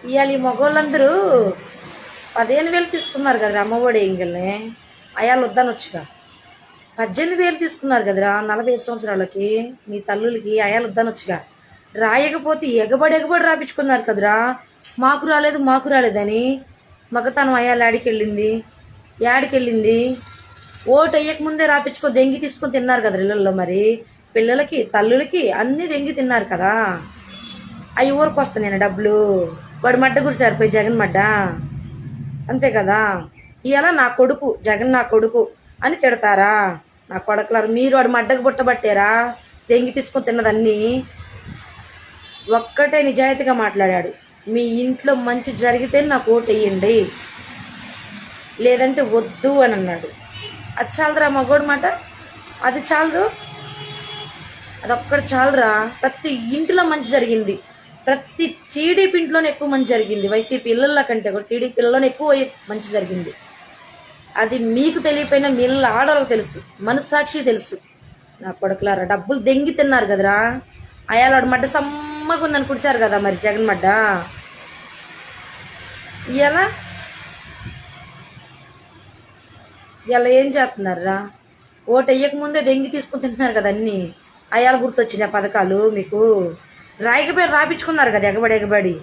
ఇవాళ ఈ మగవాళ్ళందరూ 15,000 తీసుకున్నారు కదరా అమ్మఒడి ఇంకల్ని. అయాలు వద్దనొచ్చుగా. 18,000 తీసుకున్నారు కదరా 45 సంవత్సరాలకి మీ తల్లులకి. అయాలు వద్దనొచ్చుగా. రాయకపోతే ఎగబడి రాపించుకున్నారు కదరా. మాకు రాలేదని. మగతనం అయాలు యాడికెళ్ళింది. ఓటు అయ్యక ముందే రాపించుకో దెంగి తీసుకొని తిన్నారు కదా ఇళ్ళల్లో. మరి పిల్లలకి తల్లులకి అన్నీ దెంగి తిన్నారు కదా. అవి ఊరికి వస్తాను నేను డబ్బులు. వాడు మడ్డ కూడా సరిపోయి జగన్ మడ్డ అంతే కదా. ఇవాళ నా కొడుకు జగన్ నా కొడుకు అని తిడతారా నా కొడకలారు. మీరు వాడు మడ్డకు పుట్టబట్టారా దెంగి తీసుకొని తిన్నదన్నీ. ఒక్కటే నిజాయితీగా మాట్లాడాడు. మీ ఇంట్లో మంచి జరిగితే నాకు ఓటు వేయండి, లేదంటే వద్దు అని అన్నాడు. అది చాలదురా మగోడు మాట. అది చాలదు, అదొక్కటి చాలురా. ప్రతి ఇంట్లో మంచి జరిగింది. ప్రతి టీడీపీ ఇంట్లోనే ఎక్కువ మంచి జరిగింది. వైసీపీ ఇళ్ళ కంటే కూడా టీడీపీ ఇళ్ళలోనే ఎక్కువ మంచి జరిగింది. అది మీకు తెలియపోయినా మీ ఇళ్ళ ఆడవాళ్ళకి తెలుసు, మనస్సాక్షి తెలుసు. నా కొడుకులారా డబ్బులు దెంగి తిన్నారు కదరా. అయాలాడు మడ్డ సమ్మగా ఉందని కుడిచారు కదా మరి జగన్ మడ్డ. ఇలా ఏం చేస్తున్నారా. ఓటు వేయక ముందే దెంగి తీసుకుని తింటున్నారు కదా అన్నీ. అయాలు గుర్తొచ్చినాయి పథకాలు మీకు. రాయికి పేరు రాపించుకున్నారు కదా ఎగబడి.